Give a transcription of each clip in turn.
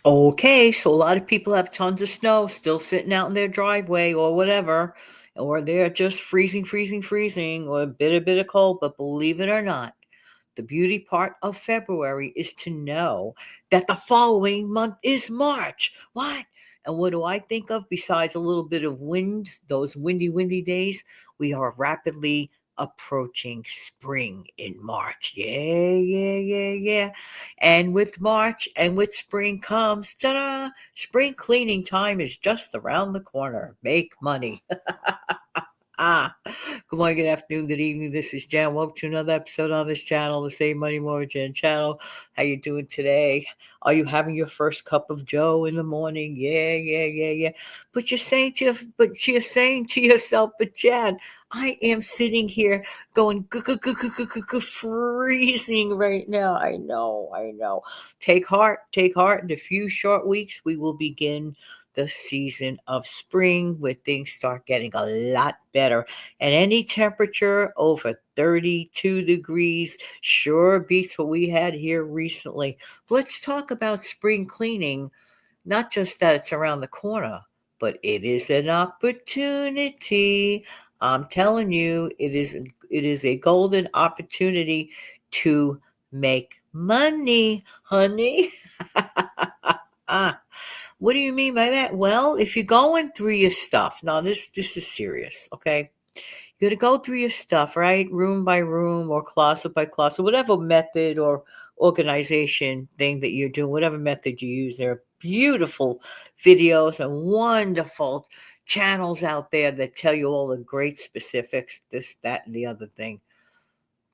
Okay, so a lot of people have tons of snow still sitting out in their driveway or whatever, or they're just freezing, freezing, freezing, or a bit of cold. But believe it or not, the beauty part of February is to know that the following month is March. What? And what do I think of besides a little bit of wind, those windy, windy days? We are rapidly approaching spring in March. Yeah, yeah, yeah, yeah. And with March and with spring comes, ta-da, spring cleaning time is just around the corner. Make money. Ah, good morning, good afternoon, good evening. This is Jan. Welcome to another episode on this channel, the Save Money More Jan channel. How you doing today? Are you having your first cup of Joe in the morning? Yeah, yeah, yeah, yeah. You're saying to yourself, but Jan, I am sitting here going freezing right now. I know, I know. Take heart, take heart. In a few short weeks, we will begin the season of spring where things start getting a lot better. And any temperature over 32 degrees sure beats what we had here recently. Let's talk about spring cleaning, not just that it's around the corner, but it is an opportunity. I'm telling you, it is a golden opportunity to make money, honey. What do you mean by that? Well, if you're going through your stuff, now this is serious, okay? You're gonna go through your stuff, right? Room by room or closet by closet, whatever method or organization thing that you're doing, whatever method you use. There are beautiful videos and wonderful channels out there that tell you all the great specifics, this, that, and the other thing.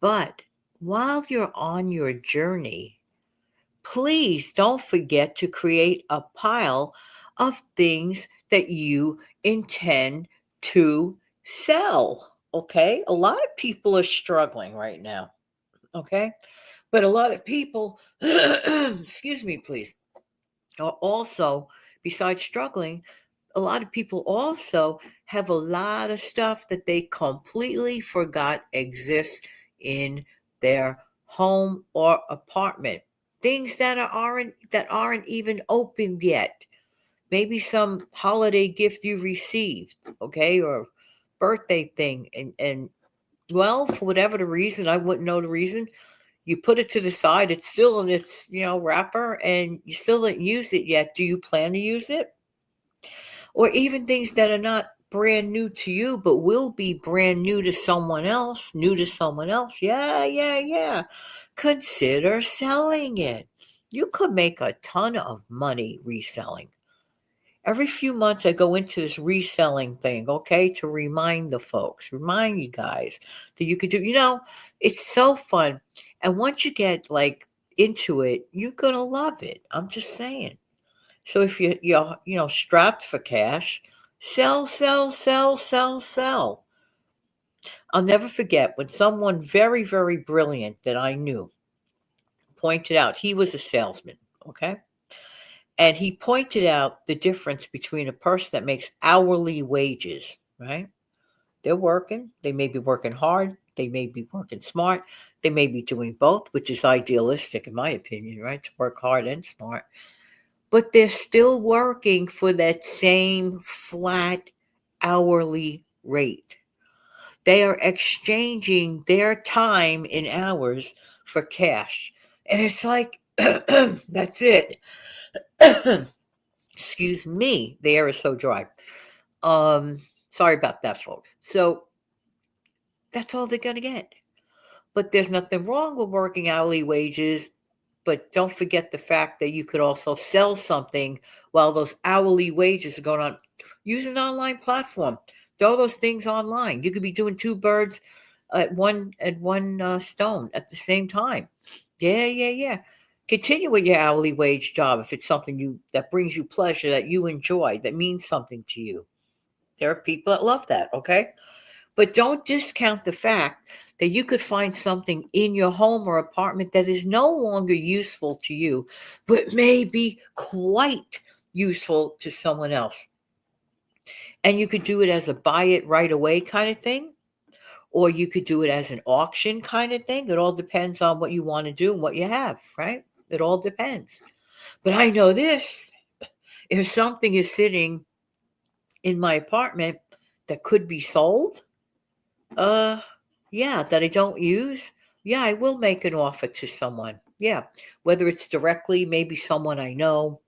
But while you're on your journey, please don't forget to create a pile of things that you intend to sell. Okay. A lot of people are struggling right now. Okay. But a lot of people, excuse me, please, are also, besides struggling, a lot of people also have a lot of stuff that they completely forgot exists in their home or apartment. Things that aren't even opened yet. Maybe some holiday gift you received, okay, or birthday thing, and well, for whatever the reason, I wouldn't know the reason. You put it to the side. It's still in its wrapper, and you still didn't use it yet. Do you plan to use it? Or even things that are not brand new to you but will be brand new to someone else, yeah, yeah, yeah, consider selling it. You could make a ton of money reselling. Every few months I go into this reselling thing, okay, to remind you guys that you could do, it's so fun. And once you get like into it, you're gonna love it. I'm just saying. So if you're strapped for cash, sell, sell, sell, sell, sell. I'll never forget when someone very, very brilliant that I knew pointed out he was a salesman, okay? And he pointed out the difference between a person that makes hourly wages, right? They're working, they may be working hard, they may be working smart, they may be doing both, which is idealistic in my opinion, right? To work hard and smart, but they're still working for that same flat hourly rate. They are exchanging their time in hours for cash. And it's like, that's it. Excuse me, the air is so dry. Um, Sorry about that, folks. So that's all they're going to get. But there's nothing wrong with working hourly wages. But don't forget the fact that you could also sell something while those hourly wages are going on. Use an online platform. Throw those things online. You could be doing two birds at one stone at the same time. Yeah, yeah, yeah. Continue with your hourly wage job if it's something you that brings you pleasure, that you enjoy, that means something to you. There are people that love that, okay? But don't discount the fact that you could find something in your home or apartment that is no longer useful to you, but may be quite useful to someone else. And you could do it as a buy it right away kind of thing, or you could do it as an auction kind of thing. It all depends on what you want to do and what you have, right? It all depends. But I know this, if something is sitting in my apartment that could be sold, uh, yeah, that I don't use, yeah, I will make an offer to someone. Yeah, whether it's directly, maybe someone I know,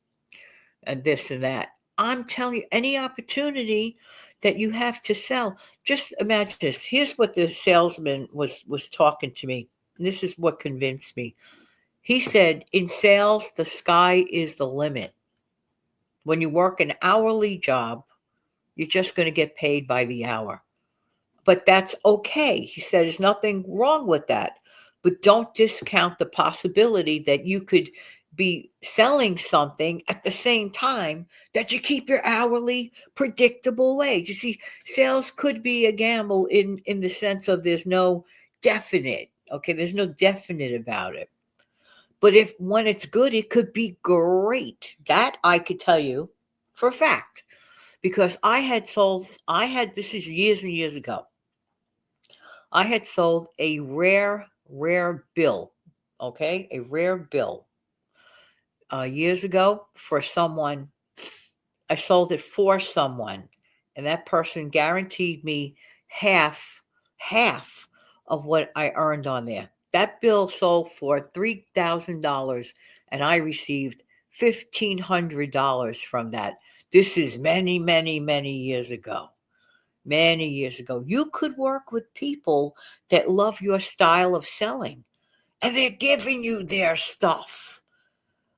and this and that. I'm telling you, any opportunity that you have to sell, just imagine this. Here's what the salesman was talking to me. This is what convinced me. He said, in sales, the sky is the limit. When you work an hourly job, you're just going to get paid by the hour. But that's okay. He said there's nothing wrong with that. But don't discount the possibility that you could be selling something at the same time that you keep your hourly predictable wage. You see, sales could be a gamble in the sense of there's no definite, okay, there's no definite about it. But if when it's good, it could be great. That I could tell you for a fact. Because I had, this is years and years ago. I had sold a rare bill, okay, a rare bill years ago for someone. I sold it for someone, and that person guaranteed me half, half of what I earned on there. That bill sold for $3,000, and I received $1,500 from that. This is many, many, many years ago. Many years ago. You could work with people that love your style of selling and they're giving you their stuff.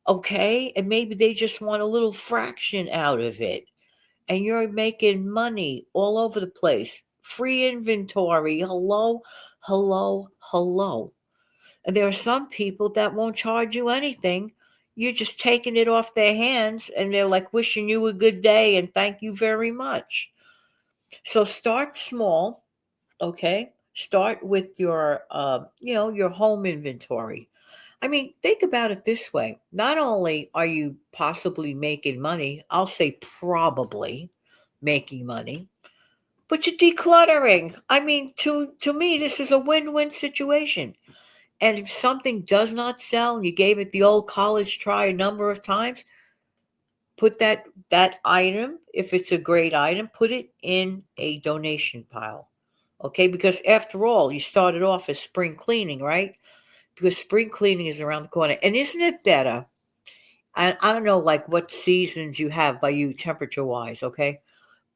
Okay. And maybe they just want a little fraction out of it. And you're making money all over the place. Free inventory. Hello, hello, hello. And there are some people that won't charge you anything. You're just taking it off their hands and they're like wishing you a good day and thank you very much. So start small, okay? Start with your, your home inventory. I mean, think about it this way. Not only are you possibly making money, I'll say probably making money, but you're decluttering. I mean, to me, this is a win-win situation. And if something does not sell and you gave it the old college try a number of times, put that item, if it's a great item, put it in a donation pile. Okay, because after all, you started off as spring cleaning, right? Because spring cleaning is around the corner. And isn't it better? I don't know like what seasons you have by you temperature wise, okay?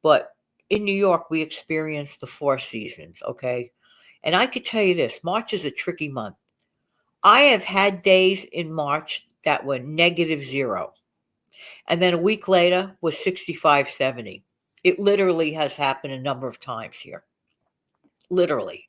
But in New York, we experience the four seasons, okay? And I could tell you this, March is a tricky month. I have had days in March that were -0. And then a week later was 65, 70. It literally has happened a number of times here. Literally.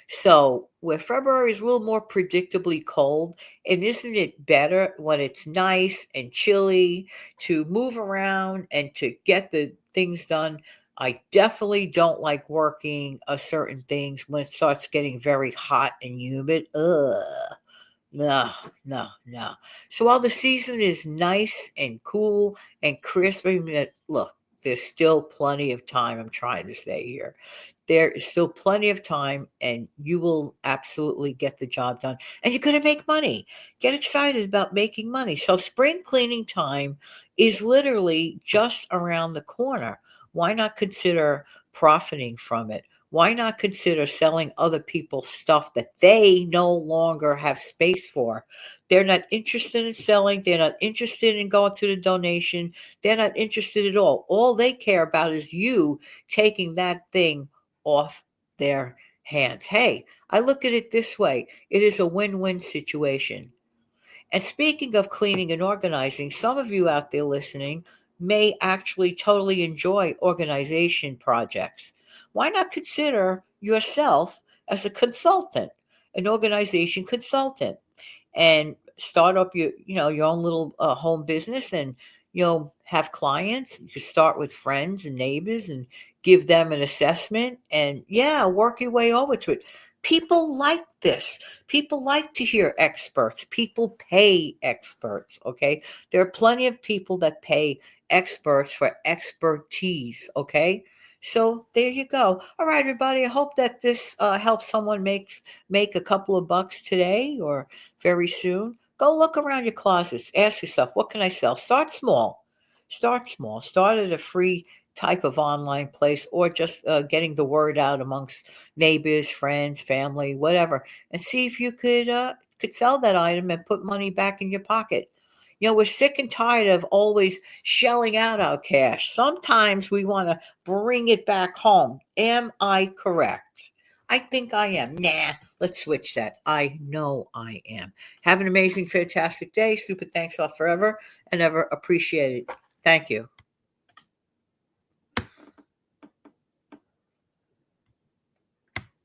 So where February is a little more predictably cold, and isn't it better when it's nice and chilly to move around and to get the things done? I definitely don't like working certain things when it starts getting very hot and humid. Ugh. No, no, no. So while the season is nice and cool and crisp, I mean, look, there's still plenty of time. I'm trying to say here. There is still plenty of time, and you will absolutely get the job done. And you're going to make money. Get excited about making money. So, spring cleaning time is literally just around the corner. Why not consider profiting from it? Why not consider selling other people's stuff that they no longer have space for? They're not interested in selling. They're not interested in going to the donation. They're not interested at all. All they care about is you taking that thing off their hands. Hey, I look at it this way, it is a win win situation. And speaking of cleaning and organizing, some of you out there listening may actually totally enjoy organization projects. Why not consider yourself as a consultant, an organization consultant, and start up your own little home business and have clients. You could start with friends and neighbors and give them an assessment and yeah, work your way over to it. People like this. People like to hear experts. People pay experts, okay? There are plenty of people that pay experts for expertise, okay? So there you go. All right, everybody. I hope that this helps someone make a couple of bucks today or very soon. Go look around your closets. Ask yourself, what can I sell? Start small. Start small. Start at a free type of online place, or just getting the word out amongst neighbors, friends, family, whatever, and see if you could sell that item and put money back in your pocket. We're sick and tired of always shelling out our cash. Sometimes we want to bring it back home. Am I correct? I think I am. Nah, let's switch that. I know I am. Have an amazing, fantastic day. Super thanks off forever and ever appreciated. Thank you.